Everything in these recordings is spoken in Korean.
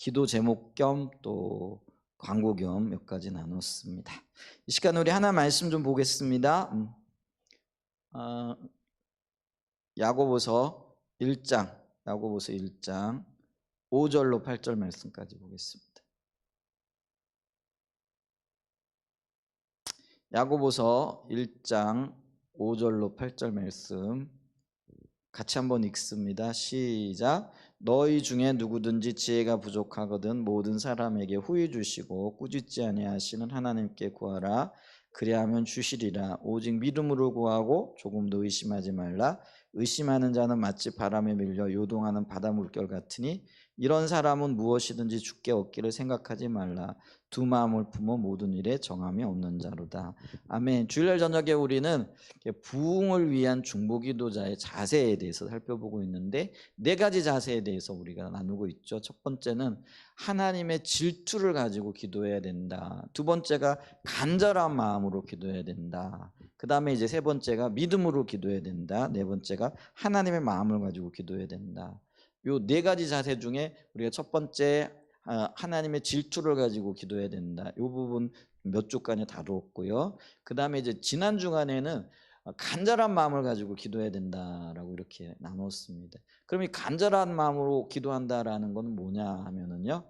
기도 제목 겸 또 광고 겸 몇 가지 나눴습니다. 이 시간 우리 하나 말씀 좀 보겠습니다. 야고보서 1장 5절로 8절 말씀까지 보겠습니다. 야고보서 1장 5절로 8절 말씀 같이 한번 읽습니다. 시작. 너희 중에 누구든지 지혜가 부족하거든 모든 사람에게 후히 주시고 꾸짖지 아니하시는 하나님께 구하라. 그리하면 주시리라. 오직 믿음으로 구하고 조금도 의심하지 말라. 의심하는 자는 마치 바람에 밀려 요동하는 바다 물결 같으니 이런 사람은 무엇이든지 주께 얻기를 생각하지 말라. 두 마음을 품어 모든 일에 정함이 없는 자로다. 아멘. 주일날 저녁에 우리는 부흥을 위한 중보기도자의 자세에 대해서 살펴보고 있는데 네 가지 자세에 대해서 우리가 나누고 있죠. 첫 번째는 하나님의 질투를 가지고 기도해야 된다. 두 번째가 간절한 마음으로 기도해야 된다. 그 다음에 이제 세 번째가 믿음으로 기도해야 된다. 네 번째가 하나님의 마음을 가지고 기도해야 된다. 요 네 가지 자세 중에 우리가 첫 번째 하나님의 질투를 가지고 기도해야 된다. 이 부분 몇 주간에 다루었고요. 그 다음에 이제 지난 주간에는 간절한 마음을 가지고 기도해야 된다라고 이렇게 나눴습니다. 그럼 이 간절한 마음으로 기도한다라는 건 뭐냐 하면은요,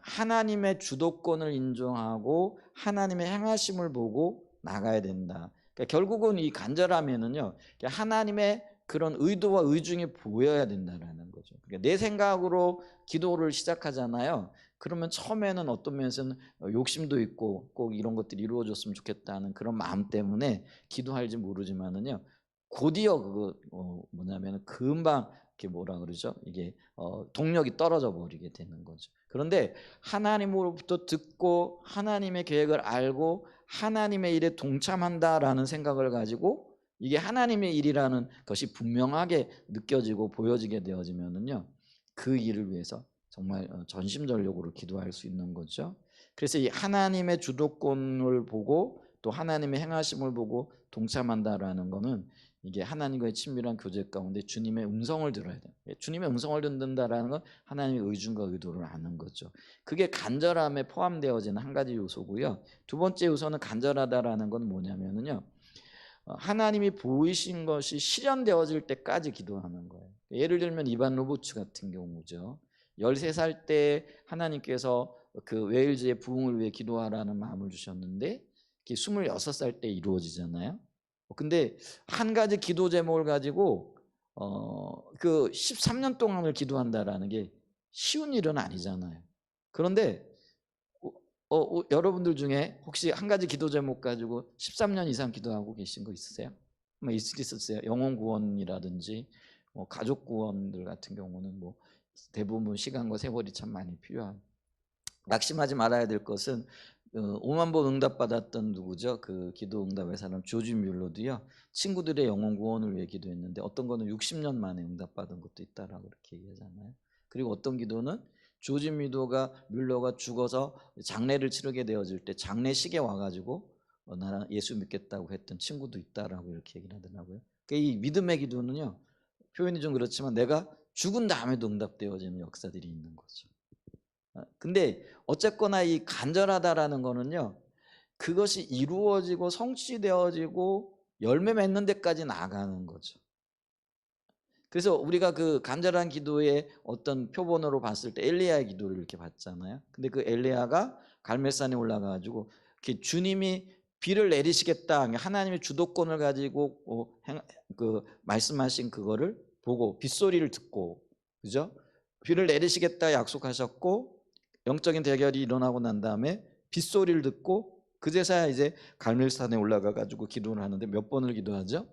하나님의 주도권을 인정하고 하나님의 행하심을 보고 나가야 된다. 그러니까 결국은 이 간절하면은요, 하나님의 그런 의도와 의중이 보여야 된다는 거죠. 그러니까 내 생각으로 기도를 시작하잖아요. 그러면 처음에는 어떤 면에서는 욕심도 있고 꼭 이런 것들이 이루어졌으면 좋겠다는 그런 마음 때문에 기도할지 모르지만은요, 곧이어 그거 뭐냐면 금방 이렇게 뭐라 그러죠? 이게 동력이 떨어져 버리게 되는 거죠. 그런데 하나님으로부터 듣고 하나님의 계획을 알고 하나님의 일에 동참한다라는 생각을 가지고 이게 하나님의 일이라는 것이 분명하게 느껴지고 보여지게 되어지면은요, 그 일을 위해서 정말 전심전력으로 기도할 수 있는 거죠. 그래서 이 하나님의 주도권을 보고 또 하나님의 행하심을 보고 동참한다라는 거는 이게 하나님과의 친밀한 교제 가운데 주님의 음성을 들어야 돼요. 주님의 음성을 듣는다라는 건 하나님의 의중과 의도를 아는 거죠. 그게 간절함에 포함되어지는 한 가지 요소고요. 두 번째 요소는 간절하다라는 건 뭐냐면은요, 하나님이 보이신 것이 실현되어질 때까지 기도하는 거예요. 예를 들면 이반 로보츠 같은 경우죠. 13살 때 하나님께서 그 웨일즈의 부흥을 위해 기도하라는 마음을 주셨는데 26살 때 이루어지잖아요. 근데 한 가지 기도 제목을 가지고 그 13년 동안을 기도한다라는 게 쉬운 일은 아니잖아요. 그런데 여러분들 중에 혹시 한 가지 기도 제목 가지고 13년 이상 기도하고 계신 거 있으세요? 뭐 있으세요? 영혼 구원이라든지 가족 구원들 같은 경우는 뭐 대부분 시간과 세월이 참 많이 필요한. 낙심하지 말아야 될 것은 5만 번 응답받았던 누구죠? 그 기도 응답의 사람 조지 뮬러도요. 친구들의 영혼 구원을 위해 기도했는데 어떤 거는 60년 만에 응답받은 것도 있다라고 그렇게 얘기하잖아요. 그리고 어떤 기도는 조지 뮬러가 죽어서 장례를 치르게 되어질 때 장례식에 와가지고 나는 예수 믿겠다고 했던 친구도 있다라고 이렇게 얘기를 하더라고요. 그러니까 이 믿음의 기도는요, 표현이 좀 그렇지만 내가 죽은 다음에도 응답되어지는 역사들이 있는 거죠. 근데 어쨌거나 이 간절하다라는 거는요, 그것이 이루어지고 성취되어지고 열매 맺는 데까지 나가는 거죠. 그래서 우리가 그 간절한 기도의 어떤 표본으로 봤을 때 엘리야의 기도를 이렇게 봤잖아요. 근데 그 엘리야가 갈멜산에 올라가가지고 주님이 비를 내리시겠다, 하나님의 주도권을 가지고 그 말씀하신 그거를 보고 빗소리를 듣고, 그죠? 비를 내리시겠다 약속하셨고 영적인 대결이 일어나고 난 다음에 빗소리를 듣고 그제서야 이제 갈멜산에 올라가 가지고 기도를 하는데 몇 번을 기도하죠?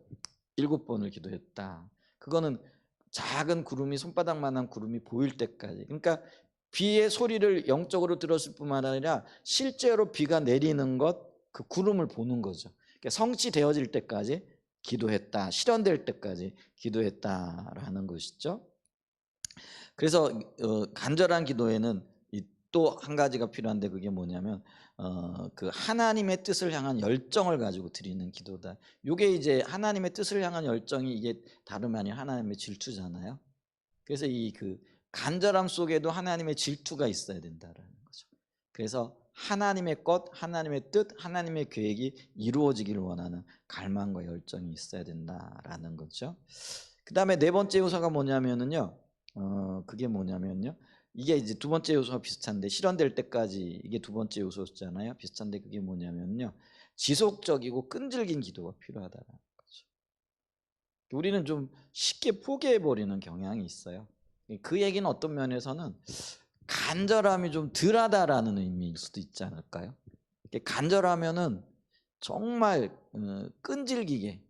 7번을 기도했다. 그거는 작은 구름이 손바닥만한 구름이 보일 때까지. 그러니까 비의 소리를 영적으로 들었을 뿐만 아니라 실제로 비가 내리는 것, 그 구름을 보는 거죠. 그러니까 성취되어질 때까지 기도했다. 실현될 때까지 기도했다라는 것이죠. 그래서 간절한 기도에는 또 한 가지가 필요한데 그게 뭐냐면 그 하나님의 뜻을 향한 열정을 가지고 드리는 기도다. 이게 이제 하나님의 뜻을 향한 열정이 이게 다름 아닌 하나님의 질투잖아요. 그래서 이 그 간절함 속에도 하나님의 질투가 있어야 된다라는 거죠. 그래서 하나님의 것, 하나님의 뜻, 하나님의 계획이 이루어지기를 원하는 갈망과 열정이 있어야 된다라는 거죠. 그 다음에 네 번째 요소가 뭐냐면은요, 그게 뭐냐면요, 이게 이제 두 번째 요소와 비슷한데, 실현될 때까지 이게 두 번째 요소잖아요. 비슷한데 그게 뭐냐면요, 지속적이고 끈질긴 기도가 필요하다는 거죠. 우리는 좀 쉽게 포기해 버리는 경향이 있어요. 그 얘기는 어떤 면에서는 간절함이 좀 덜하다라는 의미일 수도 있지 않을까요? 간절하면은 정말 끈질기게,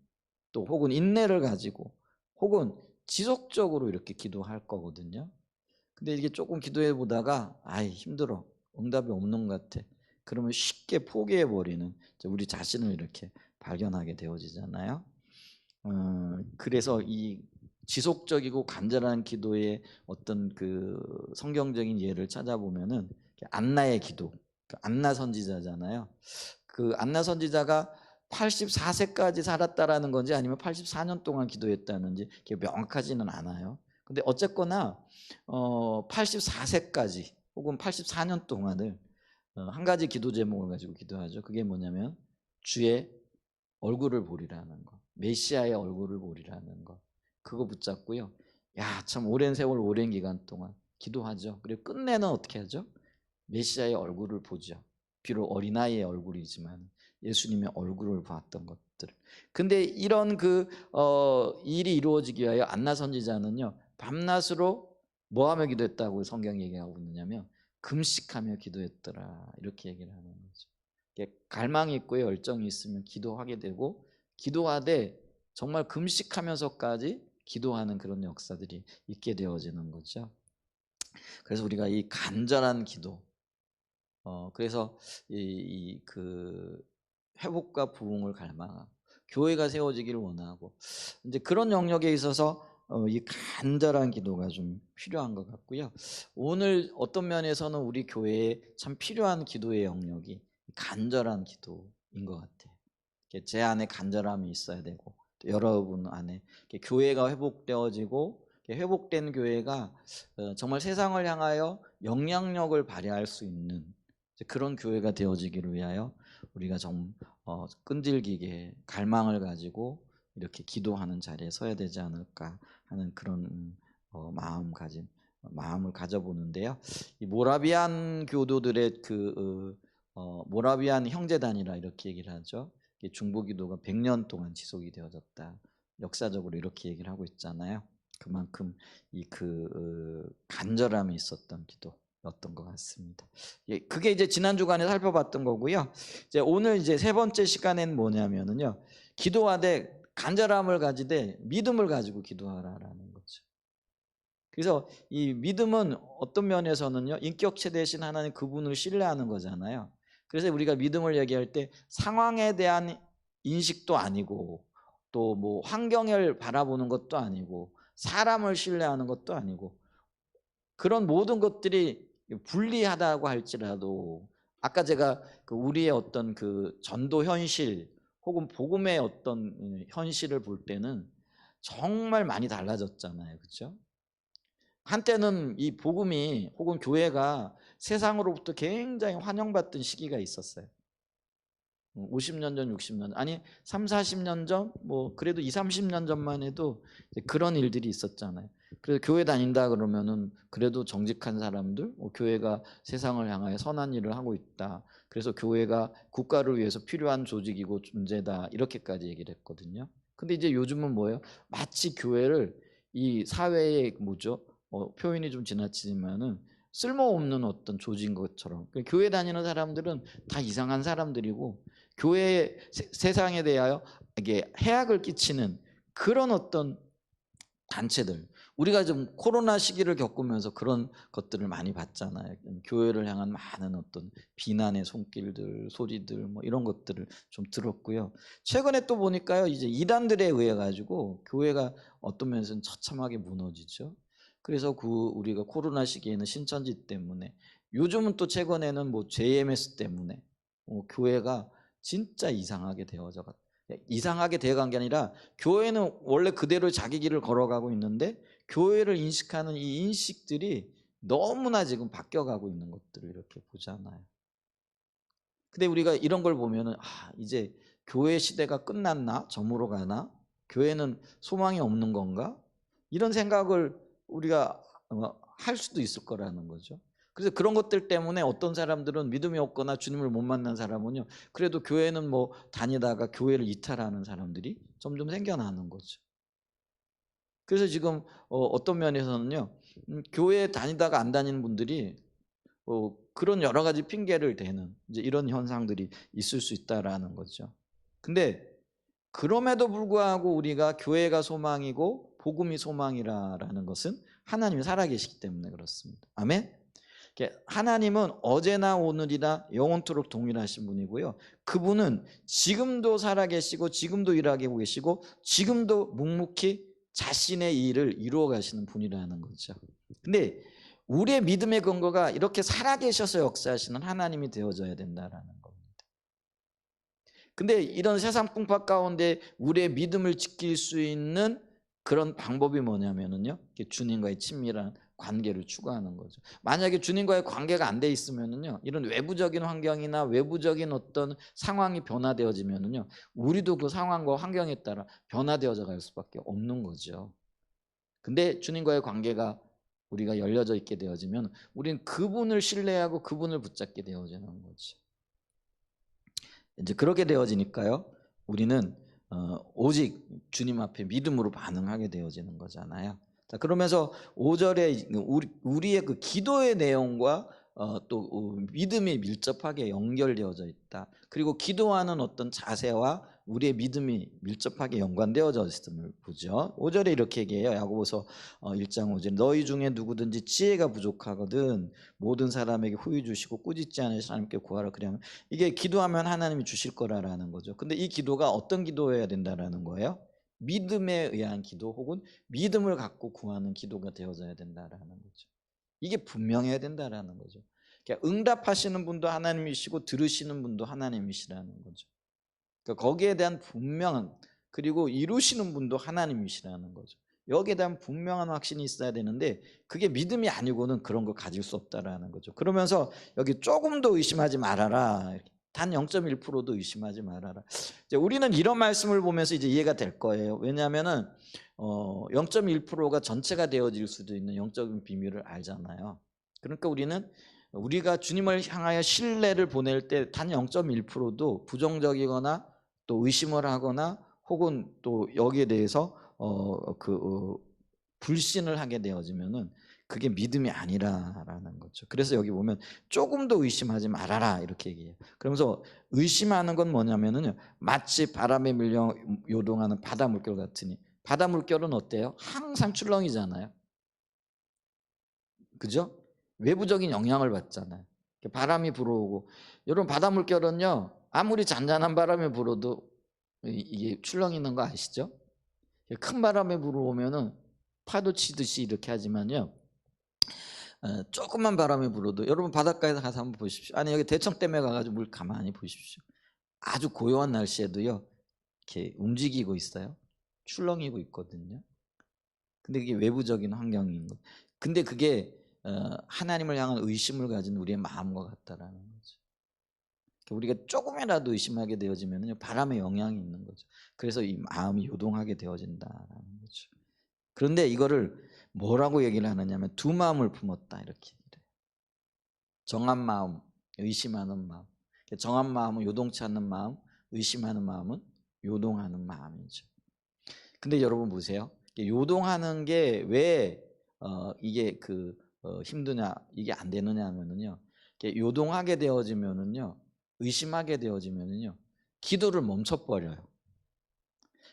또 혹은 인내를 가지고, 혹은 지속적으로 이렇게 기도할 거거든요. 근데 이게 조금 기도해 보다가 아이 힘들어, 응답이 없는 것 같아, 그러면 쉽게 포기해 버리는 우리 자신을 이렇게 발견하게 되어지잖아요. 그래서 이 지속적이고 간절한 기도의 어떤 그 성경적인 예를 찾아보면은 안나의 기도, 그 안나 선지자잖아요. 그 안나 선지자가 84세까지 살았다라는 건지 아니면 84년 동안 기도했다는지 명확하지는 않아요. 근데 어쨌거나 84세까지 혹은 84년 동안을 한 가지 기도 제목을 가지고 기도하죠. 그게 뭐냐면 주의 얼굴을 보리라는 거, 메시아의 얼굴을 보리라는 거, 그거 붙잡고요. 야, 참 오랜 세월, 오랜 기간 동안 기도하죠. 그리고 끝내는 어떻게 하죠? 메시아의 얼굴을 보죠. 비록 어린아이의 얼굴이지만 예수님의 얼굴을 보았던 것들. 근데 이런 일이 이루어지기 위하여 안나 선지자는요, 밤낮으로 뭐하며 기도했다고 성경이 얘기하고 있느냐면 금식하며 기도했더라, 이렇게 얘기를 하는 거죠. 갈망이 있고 열정이 있으면 기도하게 되고, 기도하되 정말 금식하면서까지 기도하는 그런 역사들이 있게 되어지는 거죠. 그래서 우리가 이 간절한 기도, 그래서 그 회복과 부흥을 갈망하고 교회가 세워지기를 원하고, 이제 그런 영역에 있어서 이 간절한 기도가 좀 필요한 것 같고요. 오늘 어떤 면에서는 우리 교회에 참 필요한 기도의 영역이 간절한 기도인 것 같아요. 제 안에 간절함이 있어야 되고, 또 여러분 안에 교회가 회복되어지고, 회복된 교회가 정말 세상을 향하여 영향력을 발휘할 수 있는 그런 교회가 되어지기를 위하여 우리가 좀 끈질기게 갈망을 가지고 이렇게 기도하는 자리에 서야 되지 않을까 하는 그런 마음을 가져보는데요. 이 모라비안 교도들의 모라비안 형제단이라 이렇게 얘기를 하죠. 중보기도가 100년 동안 지속이 되어졌다, 역사적으로 이렇게 얘기를 하고 있잖아요. 그만큼 간절함이 있었던 기도였던 것 같습니다. 그게 이제 지난 주간에 살펴봤던 거고요. 이제 오늘 이제 세 번째 시간에는 뭐냐면은요, 기도하되 간절함을 가지되 믿음을 가지고 기도하라라는 거죠. 그래서 이 믿음은 어떤 면에서는요, 인격체 대신 하나님 그분을 신뢰하는 거잖아요. 그래서 우리가 믿음을 얘기할 때 상황에 대한 인식도 아니고, 또 뭐 환경을 바라보는 것도 아니고, 사람을 신뢰하는 것도 아니고, 그런 모든 것들이 불리하다고 할지라도 아까 제가 우리의 어떤 전도 현실 혹은 복음의 어떤 현실을 볼 때는 정말 많이 달라졌잖아요. 그렇죠? 한때는 이 복음이 혹은 교회가 세상으로부터 굉장히 환영받던 시기가 있었어요. 50년 전, 60년, 아니 3, 40년 전, 뭐 그래도 2, 30년 전만 해도 그런 일들이 있었잖아요. 그래서 교회 다닌다 그러면은 그래도 정직한 사람들, 교회가 세상을 향하여 선한 일을 하고 있다, 그래서 교회가 국가를 위해서 필요한 조직이고 존재다, 이렇게까지 얘기를 했거든요. 근데 이제 요즘은 뭐예요? 마치 교회를 이 사회의 표현이 좀 지나치지만은 쓸모없는 어떤 조직인 것처럼, 교회 다니는 사람들은 다 이상한 사람들이고, 교회 세상에 대하여 이게 해악을 끼치는 그런 어떤 단체들, 우리가 좀 코로나 시기를 겪으면서 그런 것들을 많이 봤잖아요. 교회를 향한 많은 어떤 비난의 손길들, 소리들, 뭐 이런 것들을 좀 들었고요. 최근에 또 보니까요, 이제 이단들에 의해 가지고 교회가 어떤 면에서는 처참하게 무너지죠. 그래서 우리가 코로나 시기에는 신천지 때문에, 요즘은 또 최근에는 뭐 JMS 때문에 교회가 진짜 이상하게 되어져 갔다. 이상하게 되어간 게 아니라 교회는 원래 그대로 자기 길을 걸어가고 있는데 교회를 인식하는 이 인식들이 너무나 지금 바뀌어가고 있는 것들을 이렇게 보잖아요. 근데 우리가 이런 걸 보면은 이제 교회 시대가 끝났나? 저물어 가나? 교회는 소망이 없는 건가? 이런 생각을 우리가 할 수도 있을 거라는 거죠. 그래서 그런 것들 때문에 어떤 사람들은 믿음이 없거나 주님을 못 만난 사람은요, 그래도 교회는 뭐 다니다가 교회를 이탈하는 사람들이 점점 생겨나는 거죠. 그래서 지금 어떤 면에서는요, 교회 다니다가 안 다니는 분들이 그런 여러 가지 핑계를 대는 이제 이런 현상들이 있을 수 있다라는 거죠. 근데 그럼에도 불구하고 우리가 교회가 소망이고 복음이 소망이라는 것은 하나님이 살아계시기 때문에 그렇습니다. 아멘. 하나님은 어제나 오늘이나 영원토록 동일하신 분이고요. 그분은 지금도 살아계시고 지금도 일하고 계시고 지금도 묵묵히 자신의 일을 이루어 가시는 분이라는 거죠. 근데 우리의 믿음의 근거가 이렇게 살아계셔서 역사하시는 하나님이 되어져야 된다라는 겁니다. 근데 이런 세상 풍파 가운데 우리의 믿음을 지킬 수 있는 그런 방법이 뭐냐면은요, 주님과의 친밀한 관계를 추구하는 거죠. 만약에 주님과의 관계가 안 돼 있으면은요, 이런 외부적인 환경이나 외부적인 어떤 상황이 변화되어지면은요, 우리도 그 상황과 환경에 따라 변화되어져 갈 수밖에 없는 거죠. 근데 주님과의 관계가 우리가 열려져 있게 되어지면 우리는 그분을 신뢰하고 그분을 붙잡게 되어지는 거죠. 이제 그렇게 되어지니까요, 우리는 오직 주님 앞에 믿음으로 반응하게 되어지는 거잖아요. 자, 그러면서 5절에 우리의 그 기도의 내용과 또 믿음이 밀접하게 연결되어져 있다. 그리고 기도하는 어떤 자세와 우리의 믿음이 밀접하게 연관되어져 있음을 보죠. 5절에 이렇게 얘기해요. 야고보서 1장 5절, 너희 중에 누구든지 지혜가 부족하거든 모든 사람에게 후히 주시고 꾸짖지 않으시 하나님께 구하라. 그러면 이게 기도하면 하나님이 주실 거라는 거죠. 근데 이 기도가 어떤 기도여야 된다라는 거예요? 믿음에 의한 기도 혹은 믿음을 갖고 구하는 기도가 되어져야 된다라는 거죠. 이게 분명해야 된다라는 거죠. 그러니까 응답하시는 분도 하나님이시고 들으시는 분도 하나님이시라는 거죠. 그러니까 거기에 대한 분명한, 그리고 이루시는 분도 하나님이시라는 거죠. 여기에 대한 분명한 확신이 있어야 되는데 그게 믿음이 아니고는 그런 걸 가질 수 없다라는 거죠. 그러면서 여기 조금도 의심하지 말아라. 단 0.1%도 의심하지 말아라. 이제 우리는 이런 말씀을 보면서 이제 이해가 될 거예요. 왜냐하면은 0.1%가 전체가 되어질 수도 있는 영적인 비밀을 알잖아요. 그러니까 우리가 주님을 향하여 신뢰를 보낼 때 단 0.1%도 부정적이거나 또 의심을 하거나 혹은 또 여기에 대해서 불신을 하게 되어지면은 그게 믿음이 아니라라는 거죠. 그래서 여기 보면 조금도 의심하지 말아라 이렇게 얘기해요. 그러면서 의심하는 건 뭐냐면은요, 마치 바람에 밀려 요동하는 바다 물결 같으니. 바다 물결은 어때요? 항상 출렁이잖아요. 그죠? 외부적인 영향을 받잖아요. 바람이 불어오고, 여러분 바다 물결은요, 아무리 잔잔한 바람이 불어도 이게 출렁이는 거 아시죠? 큰 바람이 불어오면은 파도 치듯이 이렇게 하지만요, 조금만 바람이 불어도, 여러분 바닷가에 가서 한번 보십시오. 아니 여기 대청댐에 가가지고 물 가만히 보십시오. 아주 고요한 날씨에도요, 이렇게 움직이고 있어요. 출렁이고 있거든요. 근데 이게 외부적인 환경인 거. 근데 그게 하나님을 향한 의심을 가진 우리의 마음과 같다라는 거죠. 우리가 조금이라도 의심하게 되어지면요, 바람의 영향이 있는 거죠. 그래서 이 마음이 요동하게 되어진다라는 거죠. 그런데 이거를 뭐라고 얘기를 하느냐면 두 마음을 품었다 이렇게 얘기를 해요. 정한 마음, 의심하는 마음. 정한 마음은 요동치 않는 마음, 의심하는 마음은 요동하는 마음이죠. 근데 여러분 보세요. 요동하는 게 왜 이게 힘드냐, 이게 안 되느냐 하면은요, 요동하게 되어지면은요, 의심하게 되어지면은요, 기도를 멈춰버려요.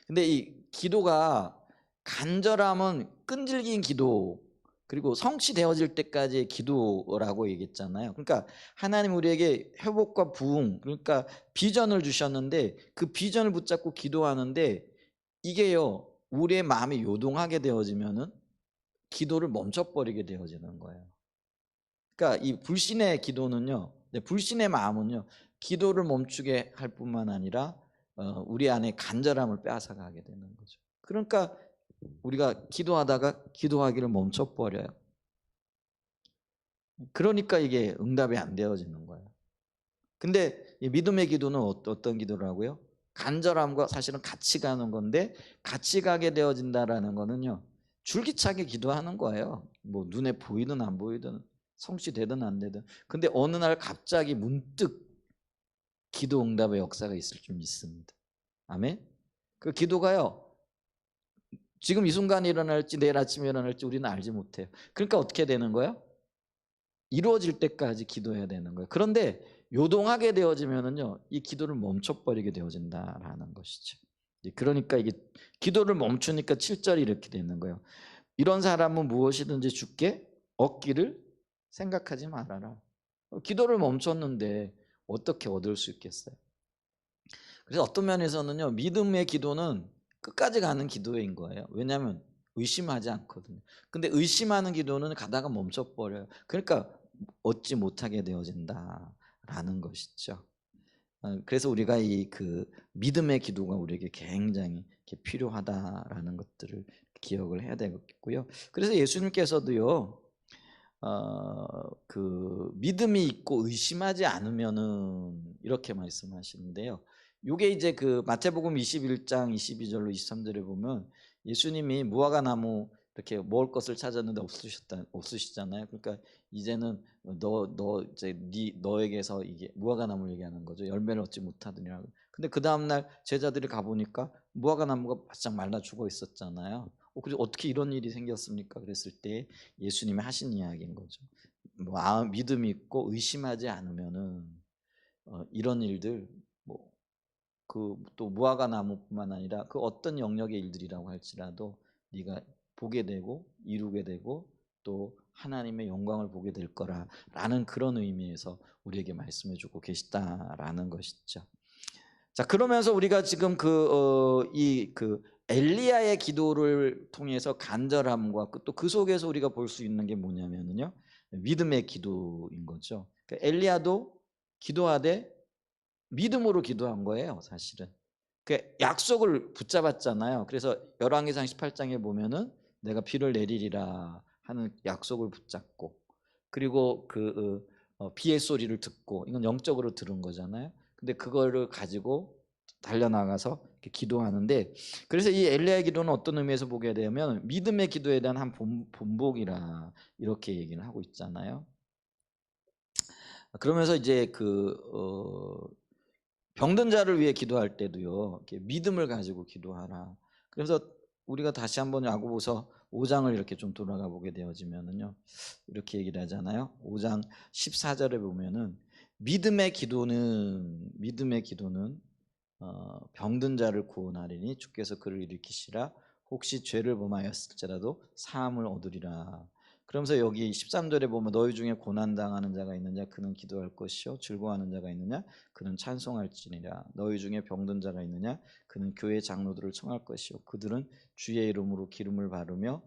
근데 이 기도가 간절함은 끈질긴 기도, 그리고 성취되어질 때까지의 기도라고 얘기했잖아요. 그러니까 하나님 우리에게 회복과 부흥, 그러니까 비전을 주셨는데 그 비전을 붙잡고 기도하는데 이게요, 우리의 마음이 요동하게 되어지면은 기도를 멈춰버리게 되어지는 거예요. 그러니까 이 불신의 기도는요, 불신의 마음은요, 기도를 멈추게 할 뿐만 아니라 우리 안에 간절함을 빼앗아가게 되는 거죠. 그러니까 우리가 기도하다가 기도하기를 멈춰버려요. 그러니까 이게 응답이 안 되어지는 거예요. 근데 이 믿음의 기도는 어떤 기도라고요? 간절함과 사실은 같이 가는 건데, 같이 가게 되어진다라는 거는요, 줄기차게 기도하는 거예요. 뭐 눈에 보이든 안 보이든, 성취되든 안 되든. 근데 어느 날 갑자기 문득 기도 응답의 역사가 있을 줄 믿습니다. 아멘. 그 기도가요, 지금 이 순간 일어날지 내일 아침에 일어날지 우리는 알지 못해요. 그러니까 어떻게 되는 거예요? 이루어질 때까지 기도해야 되는 거예요. 그런데 요동하게 되어지면은요, 이 기도를 멈춰버리게 되어진다라는 것이죠. 그러니까 이게 기도를 멈추니까 7절이 이렇게 되는 거예요. 이런 사람은 무엇이든지 주께 얻기를 생각하지 말아라. 기도를 멈췄는데 어떻게 얻을 수 있겠어요? 그래서 어떤 면에서는요, 믿음의 기도는 끝까지 가는 기도인 거예요. 왜냐하면 의심하지 않거든요. 근데 의심하는 기도는 가다가 멈춰버려요. 그러니까 얻지 못하게 되어진다라는 것이죠. 그래서 우리가 이 그 믿음의 기도가 우리에게 굉장히 필요하다라는 것들을 기억을 해야 되겠고요. 그래서 예수님께서도요, 그 믿음이 있고 의심하지 않으면은 이렇게 말씀하시는데요. 요게 이제 그 마태복음 21장 22절로 23절에 보면 예수님이 무화과 나무 이렇게 먹을 것을 찾았는데 없으시잖아요. 그러니까 이제는 너 이제 너에게서 이게 무화과 나무를 얘기하는 거죠. 열매를 얻지 못하더니라고. 근데 그 다음 날 제자들이 가 보니까 무화과 나무가 바짝 말라 죽어 있었잖아요. 그래서 어떻게 이런 일이 생겼습니까? 그랬을 때 예수님이 하신 이야기인 거죠. 믿음이 있고 의심하지 않으면은 이런 일들, 뭐 그 또 무화과 나무뿐만 아니라 그 어떤 영역의 일들이라고 할지라도 네가 보게 되고 이루게 되고 또 하나님의 영광을 보게 될 거라라는 그런 의미에서 우리에게 말씀해 주고 계시다라는 것이죠. 자, 그러면서 우리가 지금 그 엘리야의 기도를 통해서 간절함과 또 그 속에서 우리가 볼 수 있는 게 뭐냐면요, 믿음의 기도인 거죠. 그러니까 엘리야도 기도하되 믿음으로 기도한 거예요, 사실은. 그 약속을 붙잡았잖아요. 그래서 열왕기상 18장에 보면은 내가 비를 내리리라 하는 약속을 붙잡고, 그리고 비의 소리를 듣고, 이건 영적으로 들은 거잖아요. 근데 그거를 가지고 달려나가서 이렇게 기도하는데, 그래서 이 엘리야의 기도는 어떤 의미에서 보게 되면 믿음의 기도에 대한 한 본복이라 이렇게 얘기를 하고 있잖아요. 그러면서 이제 병든 자를 위해 기도할 때도요, 이렇게 믿음을 가지고 기도하라. 그래서 우리가 다시 한번 야고보서 5장을 이렇게 좀 돌아가 보게 되어지면은요, 이렇게 얘기를 하잖아요. 5장 14절에 보면은 믿음의 기도는 병든 자를 구원하리니 주께서 그를 일으키시라. 혹시 죄를 범하였을지라도 사함을 얻으리라. 그러면서 여기 13절에 보면 너희 중에 고난 당하는 자가 있느냐 그는 기도할 것이요 즐거워하는 자가 있느냐 그는 찬송할지니라. 너희 중에 병든 자가 있느냐 그는 교회 장로들을 청할 것이요 그들은 주의 이름으로 기름을 바르며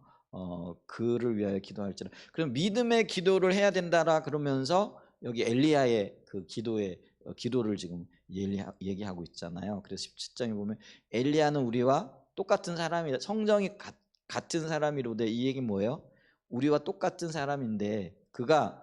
그를 위하여 기도할지라. 그럼 믿음의 기도를 해야 된다라 그러면서 여기 엘리야의 그 기도를 지금 얘기하고 있잖아요. 그래서 17장에 보면 엘리야는 우리와 똑같은 사람이다. 성정이 같은 사람이로되, 이 얘기는 뭐예요? 우리와 똑같은 사람인데 그가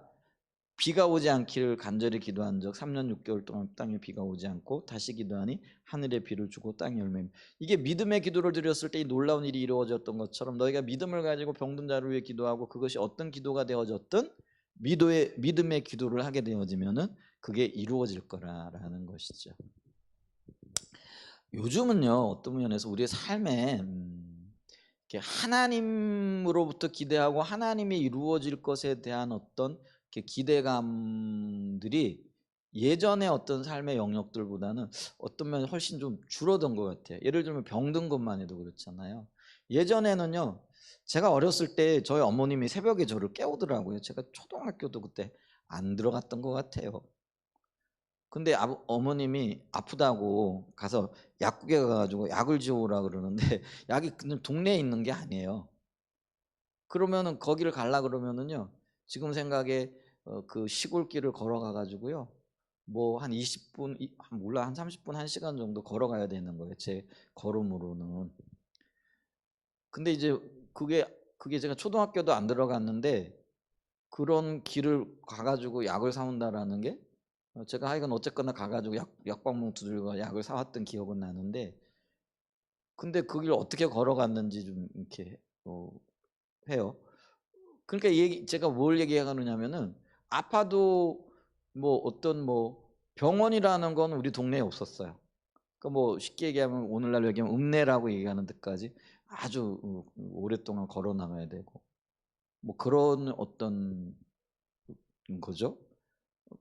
비가 오지 않기를 간절히 기도한 적 3년 6개월 동안 땅에 비가 오지 않고 다시 기도하니 하늘에 비를 주고 땅이 열매. 이게 믿음의 기도를 드렸을 때 이 놀라운 일이 이루어졌던 것처럼 너희가 믿음을 가지고 병든 자를 위해 기도하고 그것이 어떤 기도가 되어졌든 믿음의 기도를 하게 되어지면은 그게 이루어질 거라는 것이죠. 요즘은요, 어떤 면에서 우리의 삶에 이렇게 하나님으로부터 기대하고 하나님이 이루어질 것에 대한 어떤 이렇게 기대감들이 예전의 어떤 삶의 영역들보다는 어떤 면에 훨씬 좀 줄어든 것 같아요. 예를 들면 병든 것만 해도 그렇잖아요. 예전에는요, 제가 어렸을 때 저희 어머님이 새벽에 저를 깨우더라고요. 제가 초등학교도 그때 안 들어갔던 것 같아요. 근데 어머님이 아프다고 가서 약국에 가가지고 약을 지어오라 그러는데 약이 그냥 동네에 있는 게 아니에요. 그러면은 거기를 갈라 그러면은요, 지금 생각에 그 시골길을 걸어가 가지고요, 뭐 한 20분, 몰라, 한 30분, 1시간 정도 걸어가야 되는 거예요. 제 걸음으로는. 근데 이제 그게 제가 초등학교도 안 들어갔는데 그런 길을 가가지고 약을 사온다라는 게 제가 하여간 어쨌거나 가가지고 약방봉투 들고 약을 사왔던 기억은 나는데 근데 그 길 어떻게 걸어갔는지 좀 이렇게 해요. 그러니까 제가 뭘 얘기하느냐면은 아파도 뭐 어떤 뭐 병원이라는 건 우리 동네에 없었어요. 그러니까 뭐 쉽게 얘기하면 오늘날 얘기하면 읍내라고 얘기하는 데까지 아주 오랫동안 걸어 나가야 되고 뭐 그런 어떤 거죠.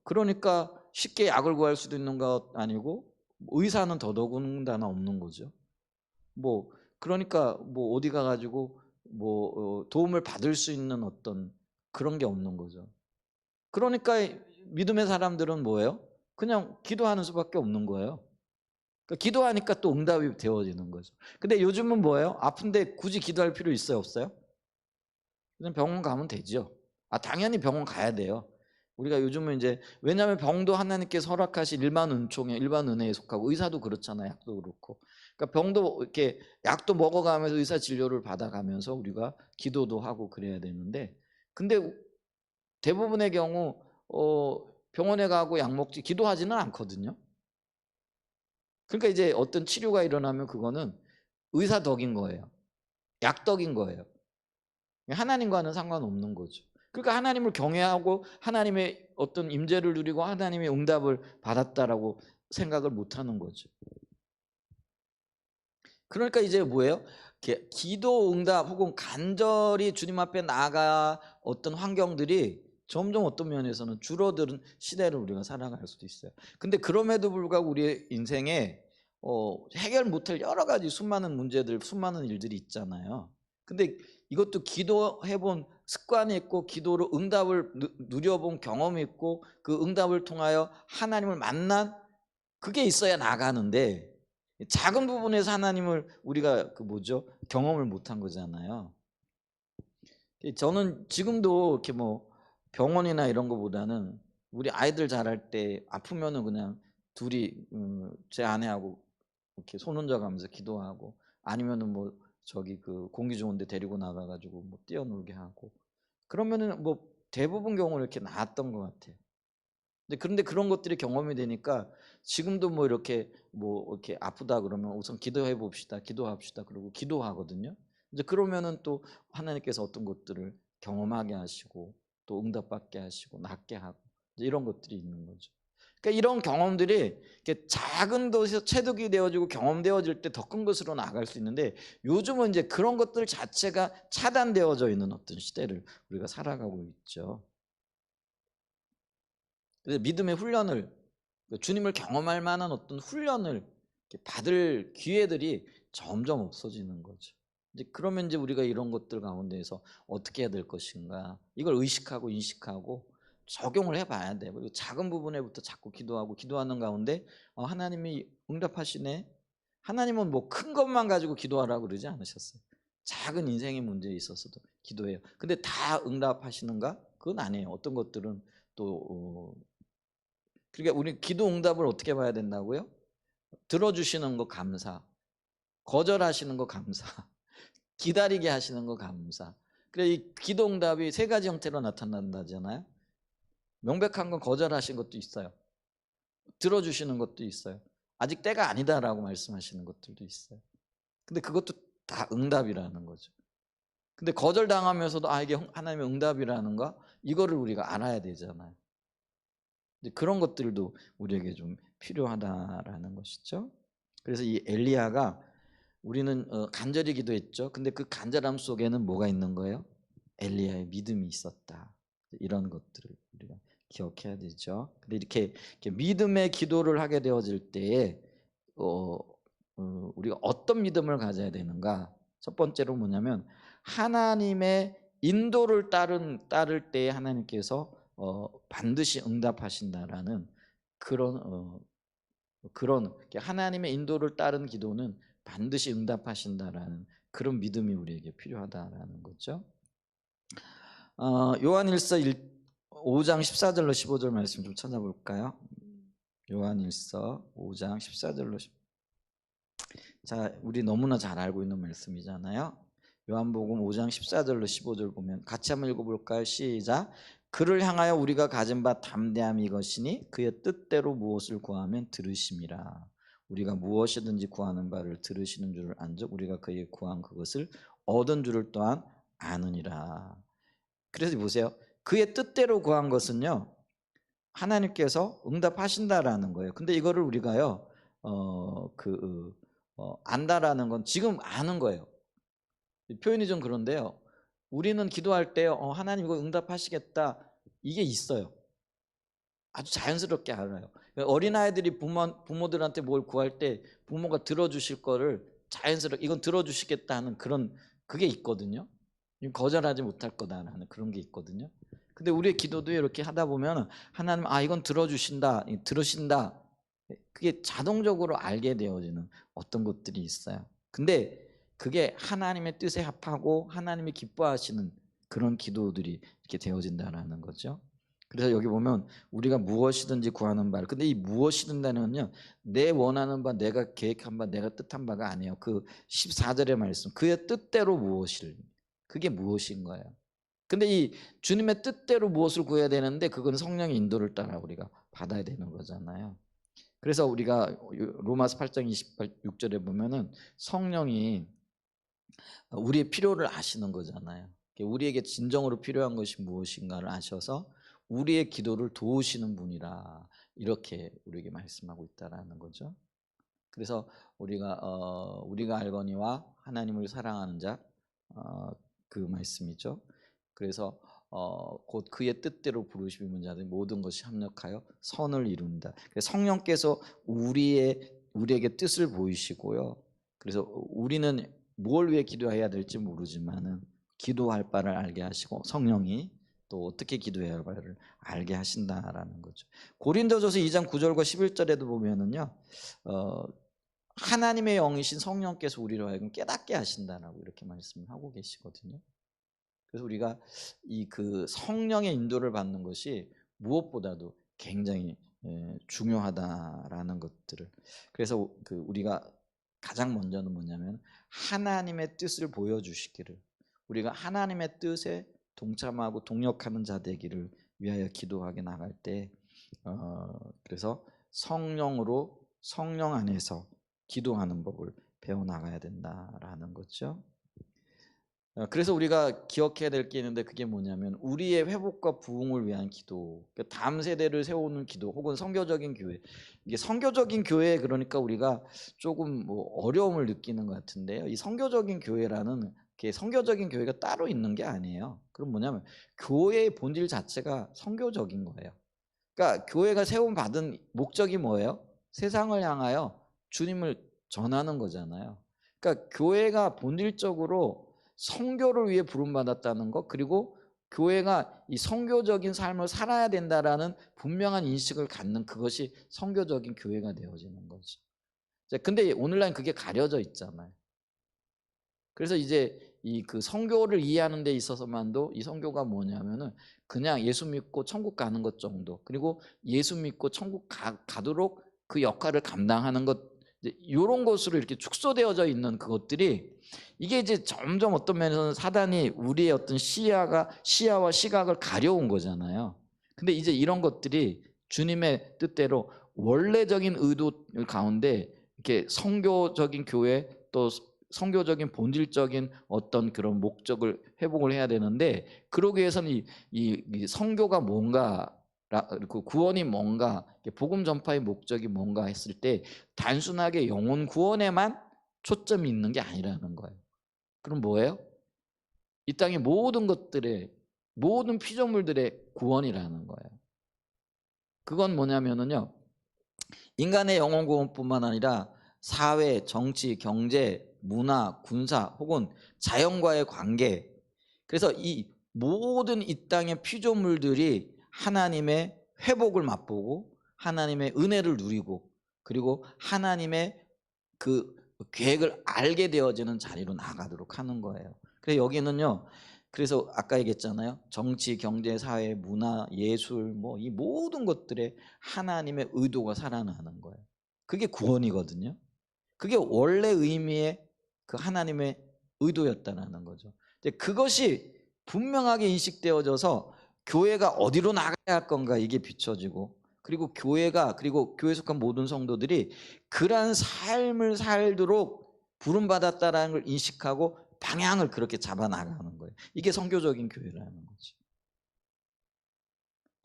그러니까 쉽게 약을 구할 수도 있는 것 아니고 의사는 더더군다나 없는 거죠. 뭐 그러니까 뭐 어디 가가지고 뭐 도움을 받을 수 있는 어떤 그런 게 없는 거죠. 그러니까 믿음의 사람들은 뭐예요? 그냥 기도하는 수밖에 없는 거예요. 그러니까 기도하니까 또 응답이 되어지는 거죠. 근데 요즘은 뭐예요? 아픈데 굳이 기도할 필요 있어요, 없어요? 그냥 병원 가면 되죠. 당연히 병원 가야 돼요. 우리가 요즘은 이제 왜냐하면 병도 하나님께서 허락하신 일반 은총에 일반 은혜에 속하고 의사도 그렇잖아요. 약도 그렇고. 그러니까 병도 이렇게 약도 먹어가면서 의사 진료를 받아가면서 우리가 기도도 하고 그래야 되는데 근데 대부분의 경우 병원에 가고 약 먹지 기도하지는 않거든요. 그러니까 이제 어떤 치료가 일어나면 그거는 의사 덕인 거예요. 약 덕인 거예요. 하나님과는 상관없는 거죠. 그러니까 하나님을 경외하고 하나님의 어떤 임재를 누리고 하나님의 응답을 받았다라고 생각을 못 하는 거죠. 그러니까 이제 뭐예요? 기도 응답 혹은 간절히 주님 앞에 나아가 어떤 환경들이 점점 어떤 면에서는 줄어드는 시대를 우리가 살아갈 수도 있어요. 근데 그럼에도 불구하고 우리의 인생에 해결 못할 여러 가지 수많은 문제들, 수많은 일들이 있잖아요. 근데 이것도 기도해본 습관이 있고 기도로 응답을 누려본 경험이 있고 그 응답을 통하여 하나님을 만난 그게 있어야 나가는데 작은 부분에서 하나님을 우리가 경험을 못한 거잖아요. 저는 지금도 이렇게 뭐 병원이나 이런 거보다는 우리 아이들 자랄 때 아프면은 그냥 둘이 제 아내하고 이렇게 손 얹어가면서 기도하고 아니면은 뭐 저기 그 공기 좋은데 데리고 나가가지고 뭐 뛰어놀게 하고 그러면은 뭐 대부분 경우는 이렇게 나았던 것 같아요. 그런데 그런 것들이 경험이 되니까 지금도 뭐 이렇게 아프다 그러면 우선 기도해 봅시다. 기도합시다. 그러고 기도하거든요. 이제 그러면은 또 하나님께서 어떤 것들을 경험하게 하시고 또 응답받게 하시고 낫게 하고 이제 이런 것들이 있는 거죠. 그러니까 이런 경험들이 이렇게 작은 것에서 체득이 되어지고 경험되어질 때 더 큰 것으로 나아갈 수 있는데 요즘은 이제 그런 것들 자체가 차단되어져 있는 어떤 시대를 우리가 살아가고 있죠. 그래서 믿음의 훈련을 주님을 경험할 만한 어떤 훈련을 받을 기회들이 점점 없어지는 거죠. 이제 그러면 이제 우리가 이런 것들 가운데에서 어떻게 해야 될 것인가 이걸 의식하고 인식하고 적용을 해봐야 돼. 그리고 작은 부분에부터 자꾸 기도하고 기도하는 가운데 하나님이 응답하시네. 하나님은 뭐 큰 것만 가지고 기도하라고 그러지 않으셨어요. 작은 인생의 문제에 있어서도 기도해요. 근데 다 응답하시는가? 그건 아니에요. 어떤 것들은 또 그러니까 우리 기도 응답을 어떻게 봐야 된다고요? 들어주시는 거 감사, 거절하시는 거 감사, 기다리게 하시는 거 감사. 그래 이 기도 응답이 세 가지 형태로 나타난다잖아요. 명백한 건 거절하신 것도 있어요. 들어주시는 것도 있어요. 아직 때가 아니다라고 말씀하시는 것들도 있어요. 근데 그것도 다 응답이라는 거죠. 근데 거절당하면서도 이게 하나님의 응답이라는가? 이거를 우리가 알아야 되잖아요. 그런 것들도 우리에게 좀 필요하다라는 것이죠. 그래서 이 엘리야가 우리는 간절히 기도했죠. 근데 그 간절함 속에는 뭐가 있는 거예요? 엘리야의 믿음이 있었다. 이런 것들을 우리가 기억해야 되죠. 근데 이렇게 믿음의 기도를 하게 되어질 때에 우리가 어떤 믿음을 가져야 되는가? 첫 번째로 뭐냐면 하나님의 인도를 따를 때에 하나님께서 반드시 응답하신다라는 그런 하나님의 인도를 따른 기도는 반드시 응답하신다라는 그런 믿음이 우리에게 필요하다라는 거죠. 요한일서 5장 14절로 15절 말씀 좀 찾아볼까요? 요한일서 5장 14절로 자, 우리 너무나 잘 알고 있는 말씀이잖아요. 요한복음 5장 14절로 15절 보면 같이 한번 읽어볼까요? 시작. 그를 향하여 우리가 가진 바 담대함이 이것이니 그의 뜻대로 무엇을 구하면 들으심이라. 우리가 무엇이든지 구하는 바를 들으시는 줄을 안즉 우리가 그에게 구한 그것을 얻은 줄을 또한 아느니라. 그래서 보세요. 그의 뜻대로 구한 것은요, 하나님께서 응답하신다라는 거예요. 근데 이거를 우리가요, 안다라는 건 지금 아는 거예요. 표현이 좀 그런데요. 우리는 기도할 때 하나님 이거 응답하시겠다, 이게 있어요. 아주 자연스럽게 알아요. 어린아이들이 부모들한테 뭘 구할 때 부모가 들어주실 거를 자연스럽게 이건 들어주시겠다 하는 그런 그게 있거든요. 거절하지 못할 거다라는 그런 게 있거든요. 근데 우리의 기도도 이렇게 하다 보면 하나님 이건 들어주신다, 들으신다, 그게 자동적으로 알게 되어지는 어떤 것들이 있어요. 근데 그게 하나님의 뜻에 합하고 하나님이 기뻐하시는 그런 기도들이 이렇게 되어진다라는 거죠. 그래서 여기 보면 우리가 무엇이든지 구하는 바, 근데 이 무엇이든지는요, 내 원하는 바, 내가 계획한 바, 내가 뜻한 바가 아니에요. 그 14절의 말씀, 그의 뜻대로 무엇을, 그게 무엇인 거예요. 근데 이 주님의 뜻대로 무엇을 구해야 되는데 그건 성령의 인도를 따라 우리가 받아야 되는 거잖아요. 그래서 우리가 로마서 8장 26절에 보면은 성령이 우리의 필요를 아시는 거잖아요. 우리에게 진정으로 필요한 것이 무엇인가를 아셔서 우리의 기도를 도우시는 분이라 이렇게 우리에게 말씀하고 있다라는 거죠. 그래서 우리가 알거니와 하나님을 사랑하는 자, 그 말씀이죠. 그래서 곧 그의 뜻대로 부르심인 자들 모든 것이 합력하여 선을 이룬다. 그래서 성령께서 우리에게 뜻을 보이시고요. 그래서 우리는 뭘 위해 기도해야 될지 모르지만은 기도할 바를 알게 하시고 성령이 또 어떻게 기도해야 할 바를 알게 하신다라는 거죠. 고린도전서 2장 9절과 11절에도 보면은요. 하나님의 영이신 성령께서 우리로 하여금 깨닫게 하신다라고 이렇게 말씀을 하고 계시거든요. 그래서 우리가 그 성령의 인도를 받는 것이 무엇보다도 굉장히 중요하다라는 것들을, 그래서 우리가 가장 먼저는 뭐냐면 하나님의 뜻을 보여주시기를, 우리가 하나님의 뜻에 동참하고 동역하는 자 되기를 위하여 기도하게 나갈 때 그래서 성령 안에서 기도하는 법을 배워나가야 된다라는 거죠. 그래서 우리가 기억해야 될 게 있는데 그게 뭐냐면 우리의 회복과 부흥을 위한 기도, 그러니까 다음 세대를 세우는 기도, 혹은 선교적인 교회. 이게 선교적인 교회, 그러니까 우리가 조금 어려움을 느끼는 것 같은데요. 이 선교적인 교회라는 게 선교적인 교회가 따로 있는 게 아니에요. 그럼 뭐냐면 교회의 본질 자체가 선교적인 거예요. 그러니까 교회가 세움받은 목적이 뭐예요? 세상을 향하여 주님을 전하는 거잖아요. 그러니까 교회가 본질적으로 선교를 위해 부름받았다는 것, 그리고 교회가 이 선교적인 삶을 살아야 된다라는 분명한 인식을 갖는 그것이 선교적인 교회가 되어지는 거죠. 근데 오늘날 그게 가려져 있잖아요. 그래서 이제 그 선교를 이해하는 데 있어서만도 이 선교가 뭐냐면은 그냥 예수 믿고 천국 가는 것 정도, 그리고 예수 믿고 천국 가도록 그 역할을 감당하는 것, 이런 것으로 이렇게 축소되어져 있는 그것들이, 이게 이제 점점 어떤 면에서는 사단이 우리의 어떤 시야와 시각을 가려운 거잖아요. 근데 이제 이런 것들이 주님의 뜻대로 원래적인 의도 가운데 이렇게 선교적인 교회, 또 선교적인 본질적인 어떤 그런 목적을 회복을 해야 되는데, 그러기 위해서는 이 선교가 뭔가, 그 구원이 뭔가, 복음 전파의 목적이 뭔가 했을 때 단순하게 영혼 구원에만 초점이 있는 게 아니라는 거예요. 그럼 뭐예요? 이 땅의 모든 것들의, 모든 피조물들의 구원이라는 거예요. 그건 뭐냐면은요, 인간의 영혼 구원뿐만 아니라 사회, 정치, 경제, 문화, 군사, 혹은 자연과의 관계, 그래서 이 모든 이 땅의 피조물들이 하나님의 회복을 맛보고 하나님의 은혜를 누리고, 그리고 하나님의 그 계획을 알게 되어지는 자리로 나가도록 하는 거예요. 그래서 여기는요, 그래서 아까 얘기했잖아요. 정치, 경제, 사회, 문화, 예술, 이 모든 것들에 하나님의 의도가 살아나는 거예요. 그게 구원이거든요. 그게 원래 의미의 그 하나님의 의도였다라는 거죠. 근데 그것이 분명하게 인식되어져서 교회가 어디로 나가야 할 건가 이게 비춰지고, 그리고 교회가, 그리고 교회에 속한 모든 성도들이 그러한 삶을 살도록 부름받았다라는 걸 인식하고 방향을 그렇게 잡아 나가는 거예요. 이게 선교적인 교회라는 거지.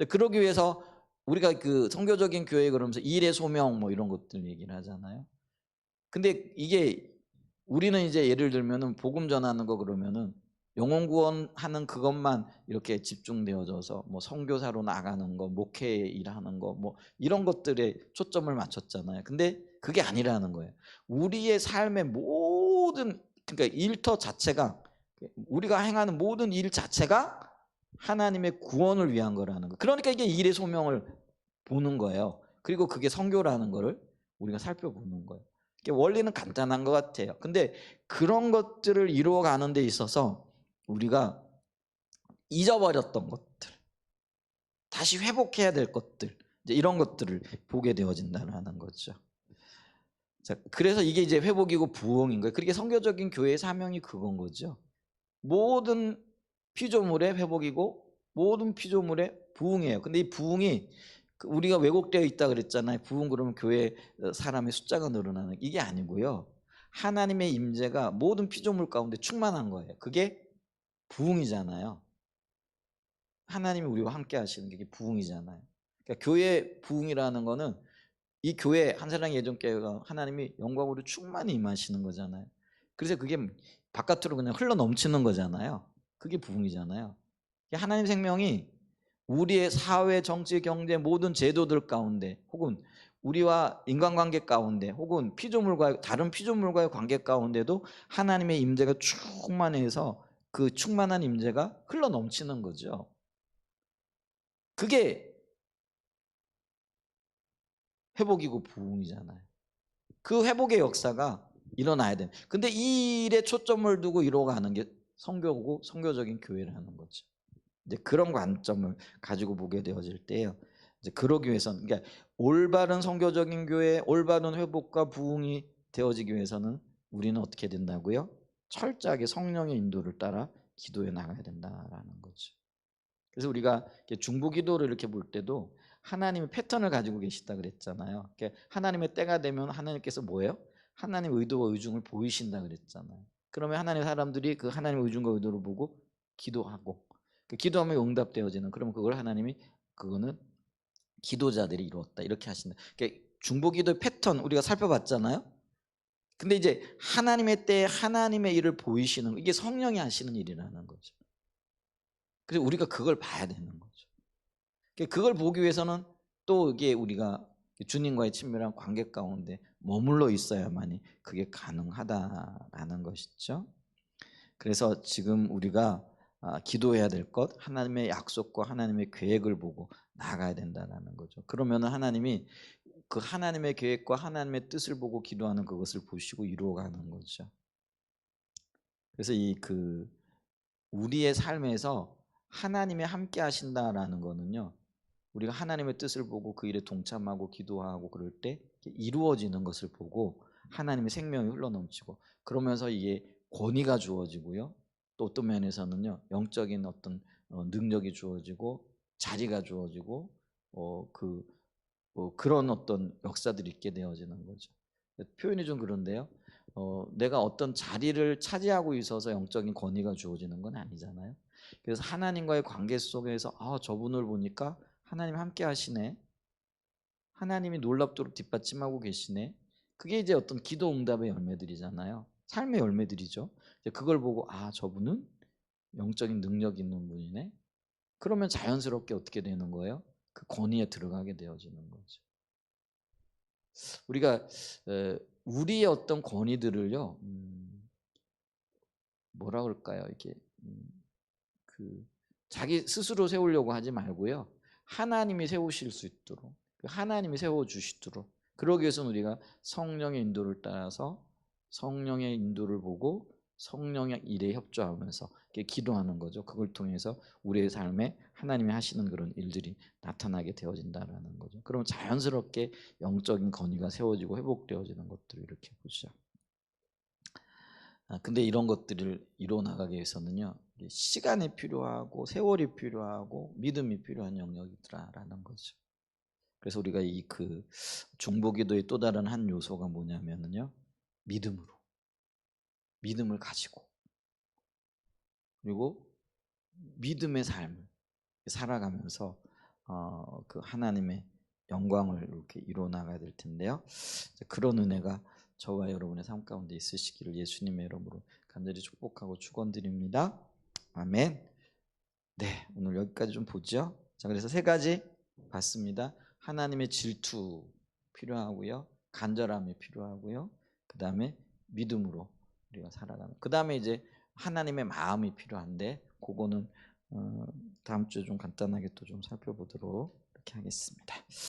그러기 위해서 우리가 그 선교적인 교회 그러면서 일의 소명 뭐 이런 것들 얘기를 하잖아요. 근데 이게 우리는 이제 예를 들면은 복음 전하는 거 그러면은 영혼 구원하는 그것만 이렇게 집중되어져서 뭐 선교사로 나가는 거, 목회 일하는 거 뭐 이런 것들에 초점을 맞췄잖아요. 근데 그게 아니라는 거예요. 우리의 삶의 모든, 그러니까 일터 자체가, 우리가 행하는 모든 일 자체가 하나님의 구원을 위한 거라는 거. 그러니까 이게 일의 소명을 보는 거예요. 그리고 그게 선교라는 거를 우리가 살펴보는 거예요. 원리는 간단한 것 같아요. 근데 그런 것들을 이루어가는 데 있어서 우리가 잊어버렸던 것들, 다시 회복해야 될 것들, 이제 이런 것들을 보게 되어진다는 거죠. 자, 그래서 이게 이제 회복이고 부흥인 거예요. 그게 선교적인 교회의 사명이 그건 거죠. 모든 피조물의 회복이고 모든 피조물의 부흥이에요. 근데 이 부흥이 우리가 왜곡되어 있다 그랬잖아요. 부흥 그러면 교회 사람의 숫자가 늘어나는, 이게 아니고요. 하나님의 임재가 모든 피조물 가운데 충만한 거예요. 그게 부흥이잖아요. 하나님이 우리와 함께 하시는 게 부흥이잖아요. 그러니까 교회 부흥이라는 거는 이 교회 한 사랑의 예전 교회가 하나님이 영광으로 충만히 임하시는 거잖아요. 그래서 그게 바깥으로 그냥 흘러 넘치는 거잖아요. 그게 부흥이잖아요. 하나님 생명이 우리의 사회, 정치, 경제 모든 제도들 가운데, 혹은 우리와 인간관계 가운데, 혹은 피조물과 다른 피조물과의 관계 가운데도 하나님의 임재가 충만해서 그 충만한 임재가 흘러 넘치는 거죠. 그게 회복이고 부흥이잖아요. 그 회복의 역사가 일어나야 돼. 근데 이 일에 초점을 두고 이루어가는 게 선교고 선교적인 교회라는 거죠. 이제 그런 관점을 가지고 보게 되어질 때요. 이제 그러기 위해서는, 그러니까 올바른 선교적인 교회, 올바른 회복과 부흥이 되어지기 위해서는 우리는 어떻게 된다고요? 철저하게 성령의 인도를 따라 기도해 나가야 된다라는 거죠. 그래서 우리가 중보 기도를 이렇게 볼 때도 하나님의 패턴을 가지고 계시다 그랬잖아요. 하나님의 때가 되면 하나님께서 뭐예요? 하나님의 의도와 의중을 보이신다 그랬잖아요. 그러면 하나님의 사람들이 그 하나님의 의중과 의도를 보고 기도하고, 기도하면 응답되어지는, 그러면 그걸 하나님이, 그거는 기도자들이 이루었다 이렇게 하신다. 중보 기도의 패턴 우리가 살펴봤잖아요. 근데 이제 하나님의 때에 하나님의 일을 보이시는, 이게 성령이 하시는 일이라는 거죠. 그래서 우리가 그걸 봐야 되는 거죠. 그걸 보기 위해서는 또 이게 우리가 주님과의 친밀한 관계 가운데 머물러 있어야만이 그게 가능하다라는 것이죠. 그래서 지금 우리가 기도해야 될 것, 하나님의 약속과 하나님의 계획을 보고 나아가야 된다는 거죠. 그러면 하나님이 그 하나님의 계획과 하나님의 뜻을 보고 기도하는 그것을 보시고 이루어가는 거죠. 그래서 우리의 삶에서 하나님이 함께 하신다라는 거는요, 우리가 하나님의 뜻을 보고 그 일에 동참하고 기도하고 그럴 때 이루어지는 것을 보고 하나님의 생명이 흘러넘치고, 그러면서 이게 권위가 주어지고요, 또 어떤 면에서는요 영적인 어떤 능력이 주어지고 자리가 주어지고 그런 어떤 역사들이 있게 되어지는 거죠. 표현이 좀 그런데요. 내가 어떤 자리를 차지하고 있어서 영적인 권위가 주어지는 건 아니잖아요. 그래서 하나님과의 관계 속에서 저분을 보니까 하나님 함께 하시네, 하나님이 놀랍도록 뒷받침하고 계시네, 그게 이제 어떤 기도 응답의 열매들이잖아요. 삶의 열매들이죠. 그걸 보고 저분은 영적인 능력 있는 분이네, 그러면 자연스럽게 어떻게 되는 거예요? 그 권위에 들어가게 되어지는 거죠. 우리가 우리의 어떤 권위들을요, 뭐라 그럴까요? 이렇게 자기 스스로 세우려고 하지 말고요, 하나님이 세우실 수 있도록, 하나님이 세워 주시도록, 그러기 위해서는 우리가 성령의 인도를 따라서 성령의 인도를 보고 성령의 일에 협조하면서 기도하는 거죠. 그걸 통해서 우리의 삶에 하나님이 하시는 그런 일들이 나타나게 되어진다는 거죠. 그럼 자연스럽게 영적인 권위가 세워지고 회복되어지는 것들을 이렇게 보죠. 근데 이런 것들을 이뤄 나가기 위해서는요, 이게 시간이 필요하고 세월이 필요하고 믿음이 필요한 영역이더라라는 거죠. 그래서 우리가 이 중보기도의 또 다른 한 요소가 뭐냐면은요, 믿음으로 믿음을 가지고 그리고 믿음의 삶을 살아가면서 하나님의 영광을 이렇게 이루어 나가야 될 텐데요. 그런 은혜가 저와 여러분의 삶 가운데 있으시기를 예수님의 이름으로 간절히 축복하고 축원드립니다. 아멘. 네, 오늘 여기까지 좀 보죠. 자, 그래서 세 가지 봤습니다. 하나님의 질투 필요하고요, 간절함이 필요하고요, 그 다음에 믿음으로 우리가 살아가는. 그 다음에 이제 하나님의 마음이 필요한데, 그거는 다음 주에 좀 간단하게 또 좀 살펴보도록 이렇게 하겠습니다.